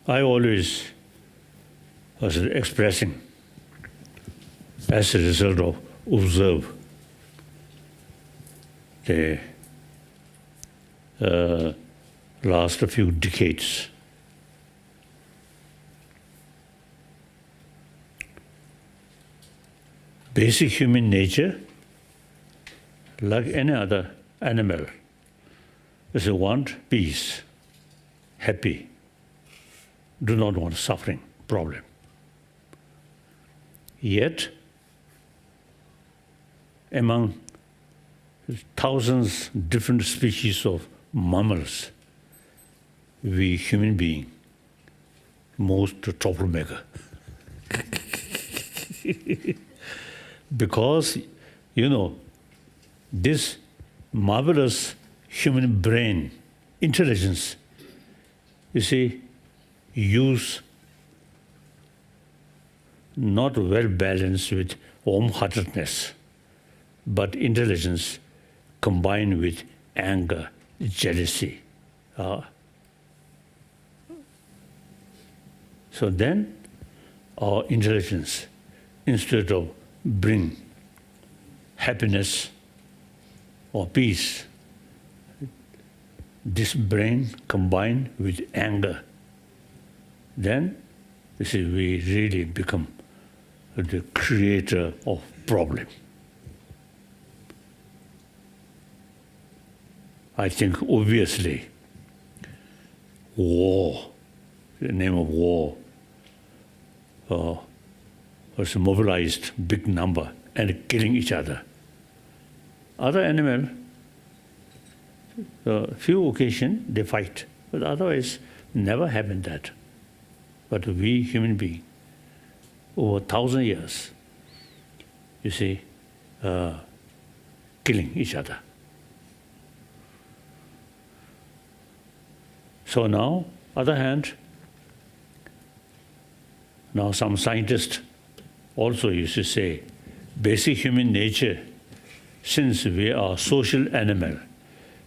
I always was expressing, as a result of observe the last few decades, basic human nature, like any other animal, is a want peace, happy, do not want suffering, problem. Yet, among thousands different species of mammals, we human being, most troublemaker. Because, this marvelous human brain, intelligence, use not well balanced with warm-heartedness, but intelligence combined with anger, jealousy. So then our intelligence, instead of bring happiness or peace, this brain combined with anger, then we really become the creator of problem. I think obviously war, the name of war, was mobilized big number and killing each other. Other animal, few occasions they fight, but otherwise never happened that. But we human beings, over 1,000 years, killing each other. So now, other hand, now some scientists also used to say, basic human nature, since we are social animal,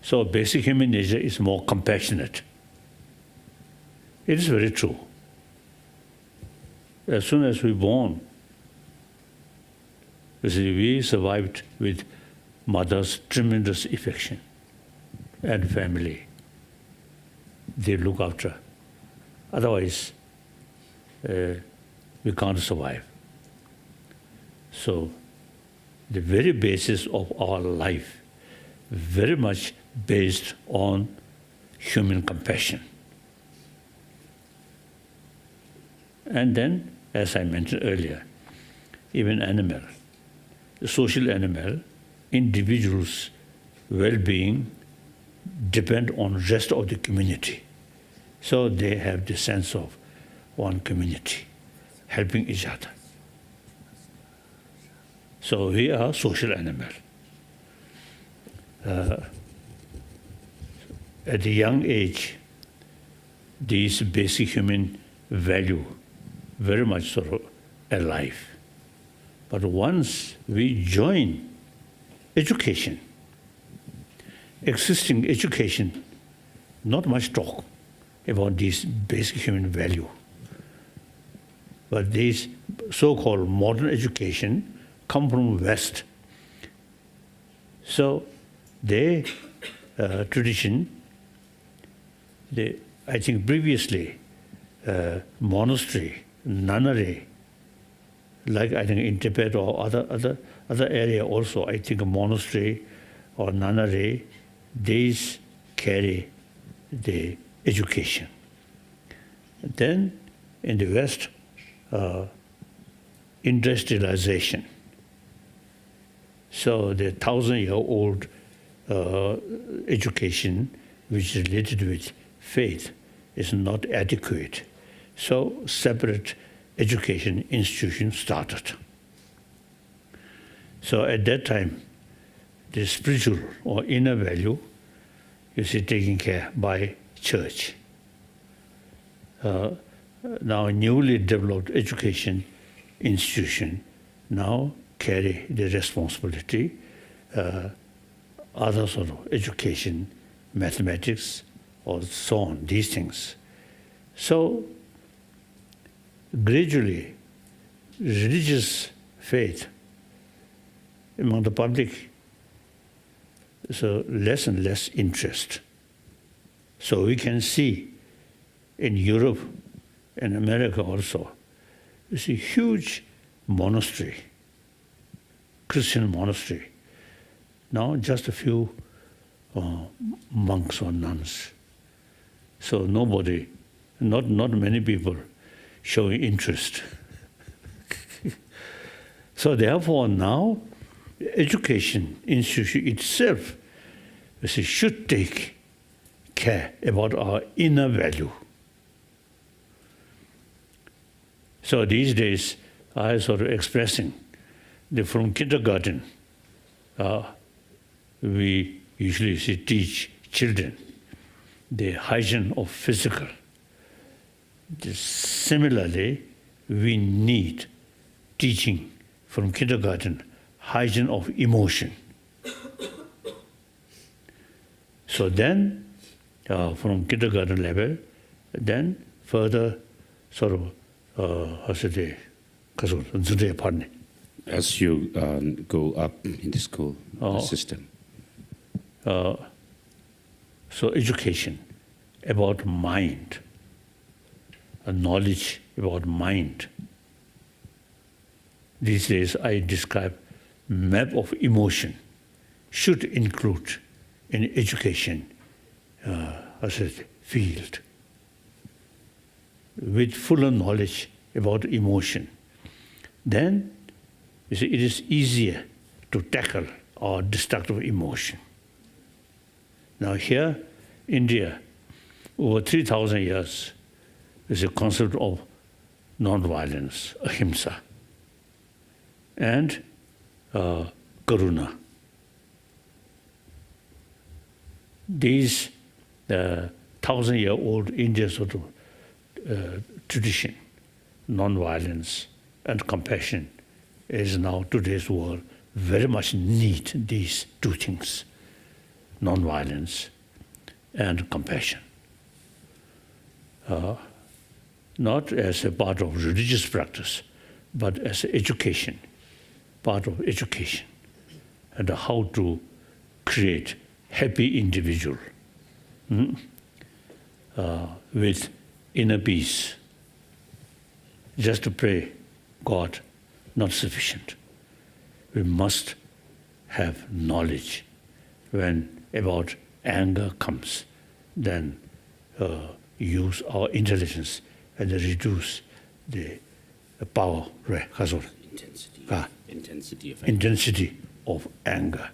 so basic human nature is more compassionate. It is very true. As soon as we born, we survived with mother's tremendous affection and family. They look after. Otherwise, we can't survive. So, the very basis of our life, very much based on human compassion. And then, as I mentioned earlier, even animal, the social animal, individuals' well-being depend on rest of the community. So they have the sense of one community, helping each other. So we are social animal. At a young age, these basic human value very much sort of alive. But once we join education, existing education, not much talk about these basic human value. But these so-called modern education come from West. So their tradition, I think previously, monastery, nunnery, like I think in Tibet or other area also, I think a monastery or nunnery, these carry the education. Then in the West, industrialization. So the 1,000-year-old education, which is related with faith, is not adequate. So separate education institution started. So at that time, the spiritual or inner value is taken care by church. Now newly developed education institution now carry the responsibility, other sort of education, mathematics, or so on, these things. So gradually, religious faith among the public, so less and less interest. So we can see in Europe and America also, you see huge monastery, Christian monastery. Now just a few monks or nuns. So nobody, not many people showing interest. So therefore now, education institution itself should take care about our inner value. So these days, I sort of expressing that from kindergarten, we usually teach children the hygiene of physical. Similarly, we need teaching from kindergarten hygiene of emotion. So then, from kindergarten level, then further sort of, as you go up in the school system. So education about mind, knowledge about mind. These days I describe map of emotion should include in education as a field with fuller knowledge about emotion. Then you see, it is easier to tackle our destructive emotion. Now here, India, over 3,000 years, is a concept of non-violence, ahimsa, and karuna. These 1,000-year-old Indian sort of tradition, non-violence and compassion, is now today's world very much need these two things, non-violence and compassion. Not as a part of religious practice, but as education, part of education, and how to create happy individual with inner peace. Just to pray, God, not sufficient. We must have knowledge. When about anger comes, then use our intelligence and reduce the power, intensity of anger.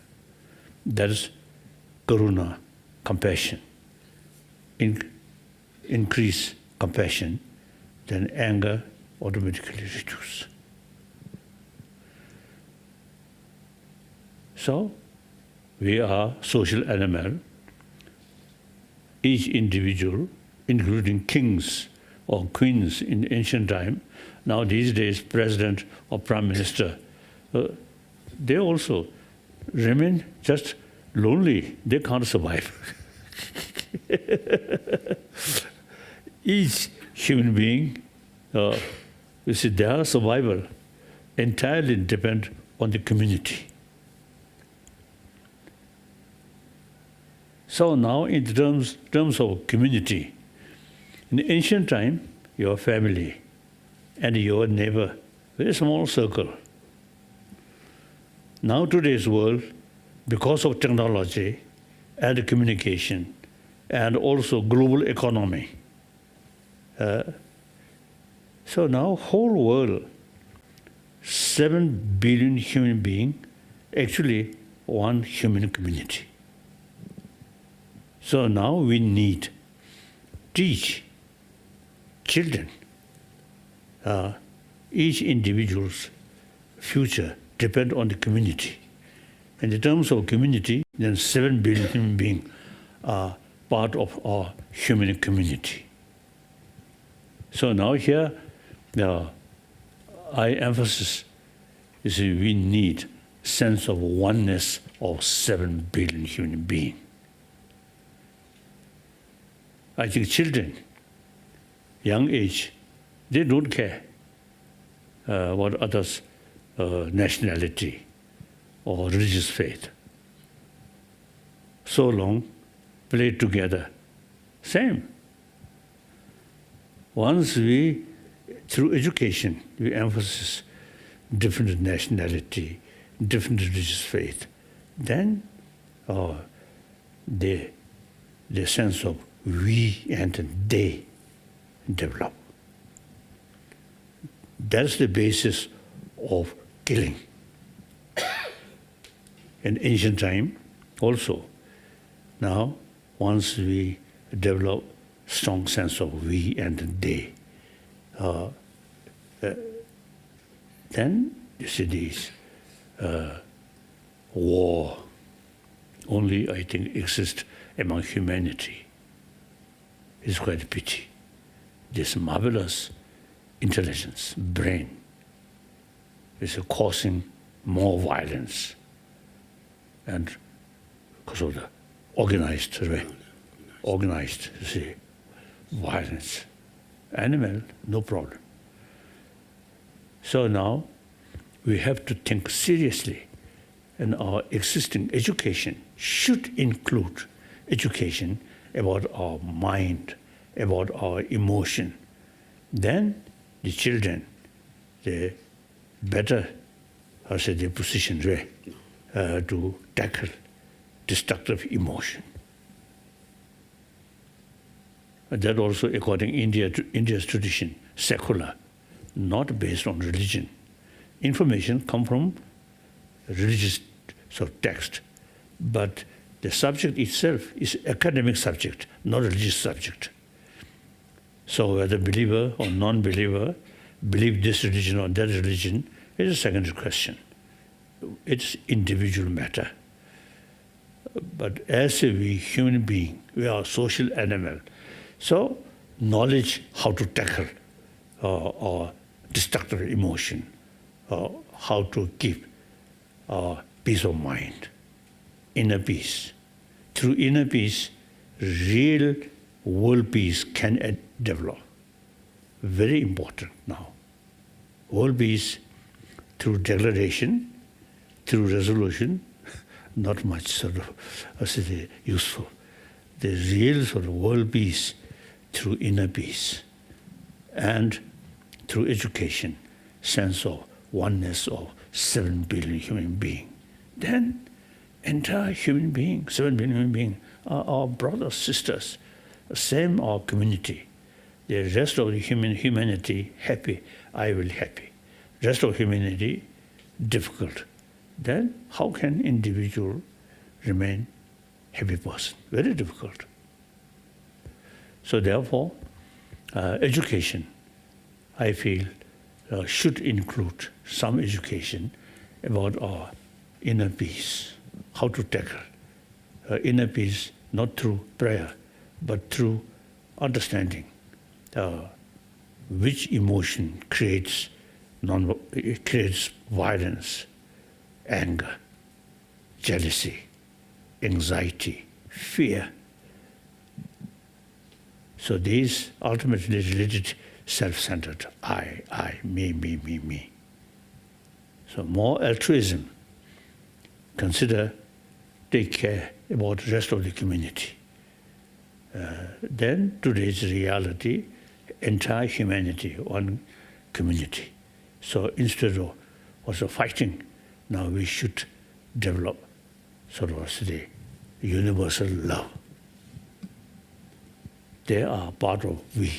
That is karuna, compassion. Increase compassion, then anger automatically reduce. So, we are social animal. Each individual, including kings or queens in ancient time, now these days president or prime minister, they also remain just lonely. They can't survive. Each human being, you see, their survival entirely depends on the community. So now in terms of community, in ancient time, your family and your neighbor, very small circle. Now today's world, because of technology and communication and also global economy, so now whole world, 7 billion human beings, actually one human community. So now we need teach children, each individual's future depends on the community. And in terms of community, then 7 billion human beings are part of our human community. So now here, I emphasize You see, we need sense of oneness of 7 billion human beings. I think children, young age, they don't care what others' nationality or religious faith. So long, play together. Same. Once we, through education, we emphasize different nationality, different religious faith, then the sense of we and they develop. That's the basis of killing. In ancient time, also, now, once we develop strong sense of we and they, then you see this war only, I think, exists among humanity. It's quite a pity. This marvelous intelligence, brain, is causing more violence and because of the organized, you see, violence. Animal, no problem. So now we have to think seriously, and our existing education should include education about our mind, about our emotion. Then the children, the better, their position to tackle destructive emotion. And that also, according to India's tradition, secular, not based on religion. Information come from religious text, but the subject itself is academic subject, not religious subject. So whether believer or non-believer believe this religion or that religion is a secondary question. It's individual matter. But as we human being, we are a social animal. So knowledge how to tackle or destructive emotion, how to keep peace of mind, inner peace. Through inner peace, real world peace can develop. Very important now. World peace through declaration, through resolution, not much useful. The real world peace through inner peace and through education, sense of oneness of 7 billion human beings. Then entire human being, 7 billion human beings, are our brothers, sisters, same our community. The rest of the humanity happy, I will happy. Rest of humanity difficult. Then how can individual remain happy person? Very difficult. So therefore, education, I feel, should include some education about our inner peace, how to tackle inner peace, not through prayer, but through understanding which emotion creates violence, anger, jealousy, anxiety, fear. So these ultimately related self-centered, I, me. So more altruism, take care about the rest of the community. Then today's reality, entire humanity, one community. So instead of also fighting, now we should develop the universal love. They are part of we.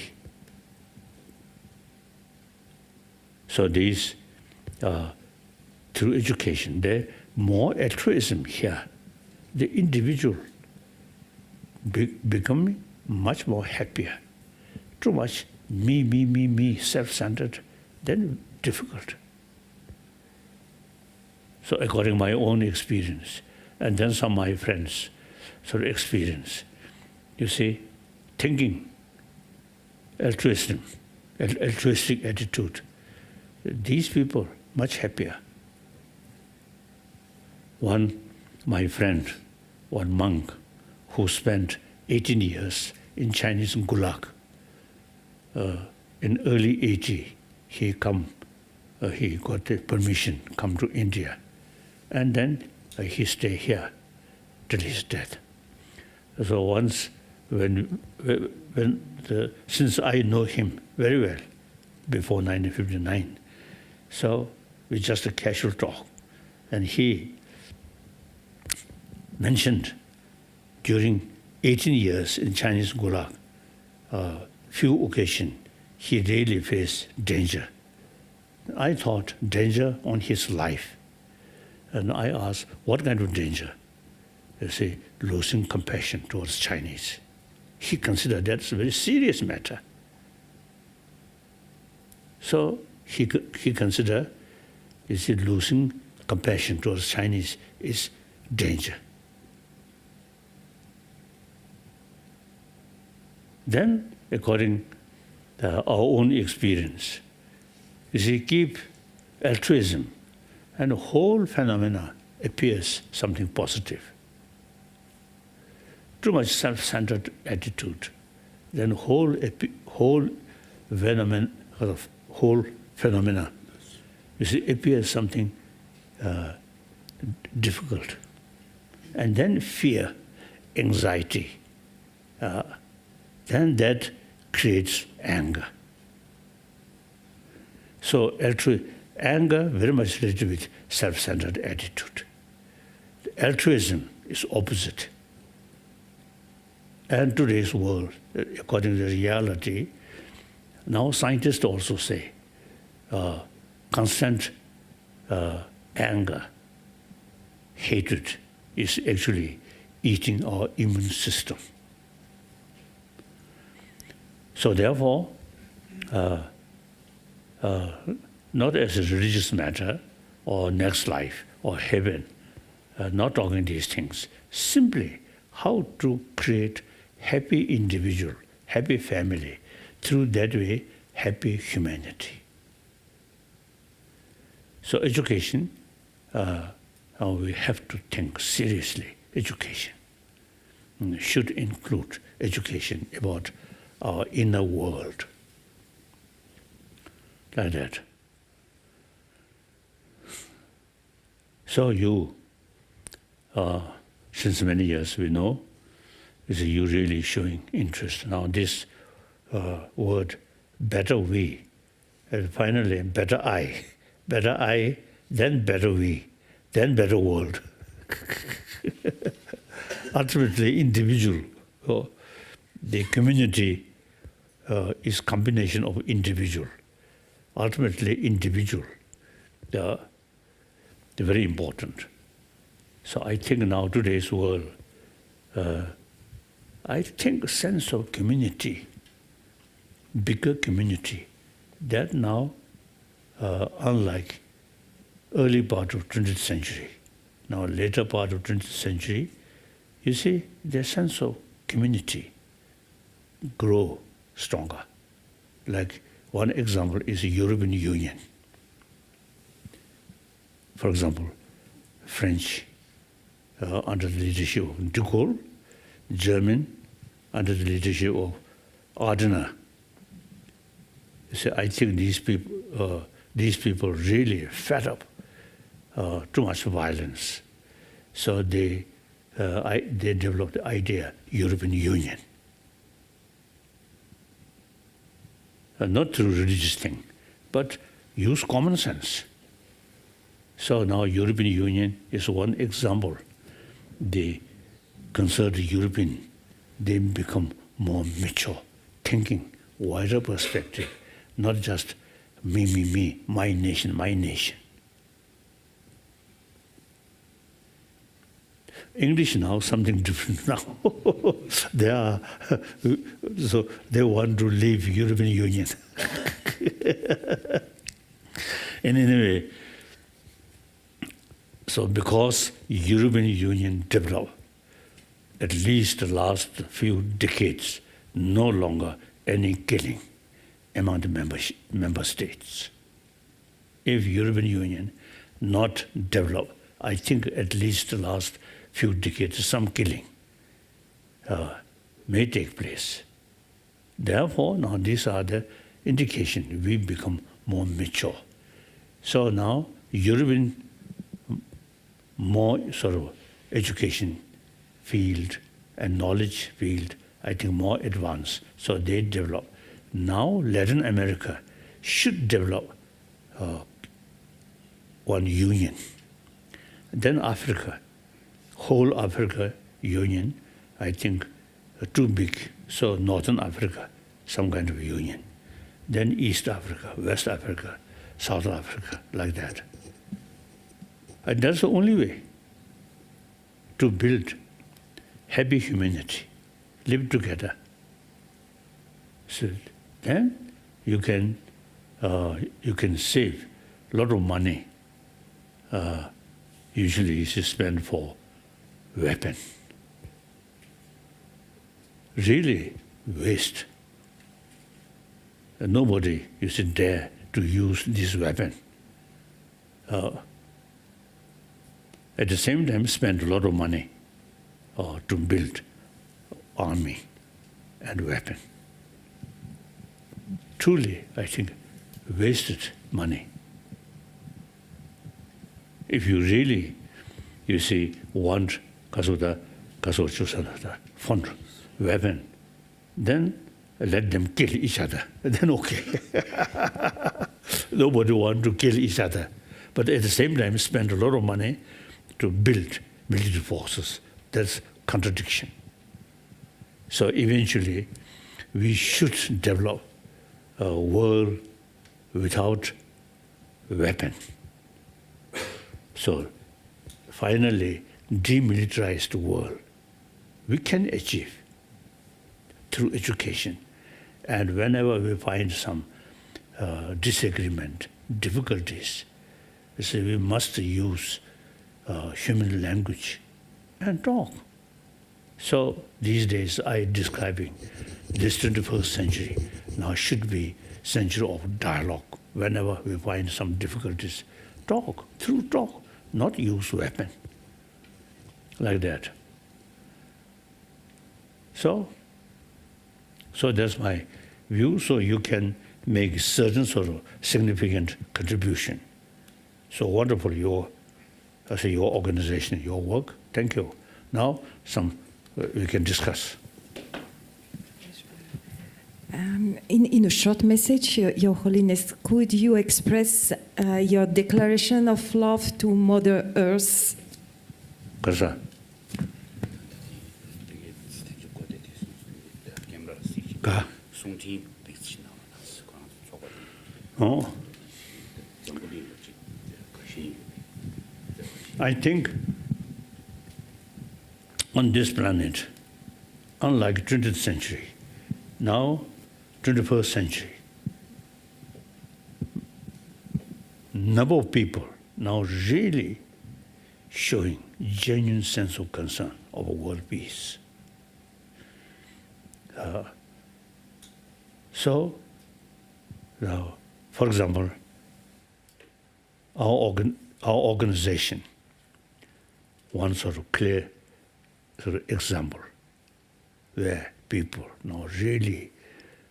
So these, through education, there more altruism here. The individual becoming much more happier. Too much me, self-centered, then difficult. So according to my own experience, and then some of my friends' experience, you see, thinking, altruistic attitude, these people much happier, my friend, one monk, who spent 18 years in Chinese Gulag. In early 80, he got the permission to come to India. And then he stayed here till his death. So once, since I know him very well, before 1959, so we just a casual talk. And he mentioned during 18 years in Chinese Gulag, few occasions, he really faced danger. I thought danger on his life. And I asked, what kind of danger? They say, losing compassion towards Chinese. He considered that's a very serious matter. So he considered, losing compassion towards Chinese is danger. Then, according to our own experience, keep altruism, and the whole phenomena appears something positive. Too much self-centered attitude, then whole phenomena appears something difficult. And then fear, anxiety, then that creates anger. So anger very much related with self-centered attitude. Altruism is opposite. And today's world, according to reality, now scientists also say constant anger, hatred is actually eating our immune system. So therefore, not as a religious matter or next life or heaven, not talking these things, simply how to create happy individual, happy family, through that way, happy humanity. So education, we have to think seriously, education should include education about our inner world, like that. So you, since many years we know, is you really showing interest. Now this word, better we, and finally better I, then better we, then better world. Ultimately individual, the community is combination of individual. Ultimately individual, they're very important. So I think now today's world, I think a sense of community, bigger community, that now, unlike early part of 20th century, now later part of 20th century, you see the sense of community grow stronger. Like one example is the European Union. For example, French under the leadership of de Gaulle, German under the leadership of Adenauer. So I think these people really fed up too much violence. So they developed the idea European Union. Not through religious thing, but use common sense. So now European Union is one example. They consult the European, they become more mature, thinking wider perspective, not just me, my nation, my nation. English now something different now. So they want to leave European Union. And anyway, so because European Union developed, at least the last few decades, no longer any killing among the member states. If European Union not develop I think at least the last few decades, some killing may take place. Therefore, now these are the indications we become more mature. So now European more sort of education field and knowledge field, I think more advanced. So they develop. Now Latin America should develop one union. Then Africa, whole Africa Union, I think too big. So Northern Africa, some kind of union. Then East Africa, West Africa, South Africa, like that. And that's the only way to build happy humanity, live together. So then you can save a lot of money. Usually it's spent for weapon. Really waste. Nobody is dare to use this weapon. At the same time, spend a lot of money to build army and weapon. Truly, I think, wasted money. If you really, you see, want fund weapon, then let them kill each other. Then okay. Nobody want to kill each other. But at the same time, spend a lot of money to build military forces. That's contradiction. So eventually, we should develop a world without weapon. So finally, demilitarized world we can achieve through education. And whenever we find some disagreement, difficulties, so we must use human language and talk. So these days I describing this 21st century now should be century of dialogue. Whenever we find some difficulties, talk, through talk, not use weapon, like that. So that's my view, so you can make certain sort of significant contribution. So wonderful, your organization, your work. Thank you. Now, we can discuss. In a short message, Your Holiness, could you express your declaration of love to Mother Earth? Kasa. Ka. Oh. I think on this planet, unlike 20th century, now 21st century, number of people now really showing genuine sense of concern over world peace. So, now, for example, our organization, one sort of clear sort of example where people now really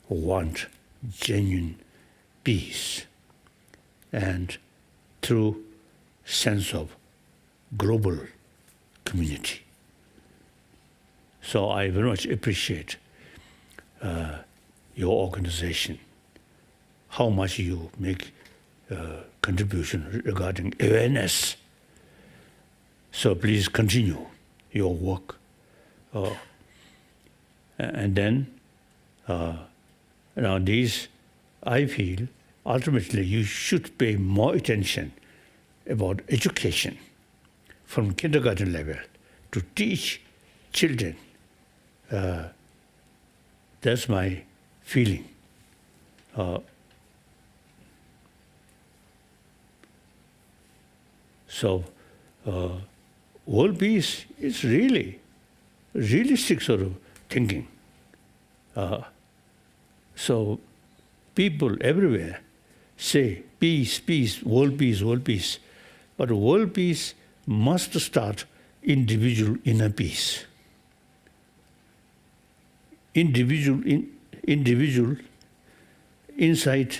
want genuine peace and through sense of global community. So I very much appreciate your organization, how much you make contribution regarding awareness. So please continue your work. And then, now these, I feel, ultimately you should pay more attention about education from kindergarten level to teach children. That's my feeling. So, world peace is really realistic sort of thinking. So, people everywhere say peace, peace, world peace, world peace. But world peace must start individual inner peace. Individual inside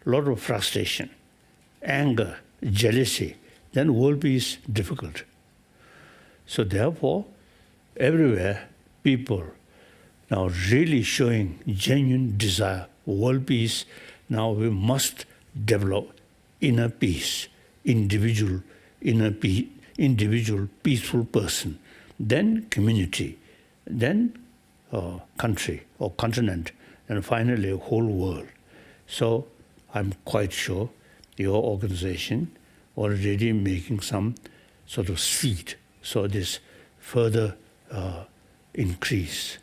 a lot of frustration, anger, jealousy, then world peace difficult. So therefore, everywhere people now really showing genuine desire, world peace. Now we must develop inner peace, individual peaceful person, then community, then country or continent, and finally a whole world. So I'm quite sure your organization already making some sort of seed, so this further increase.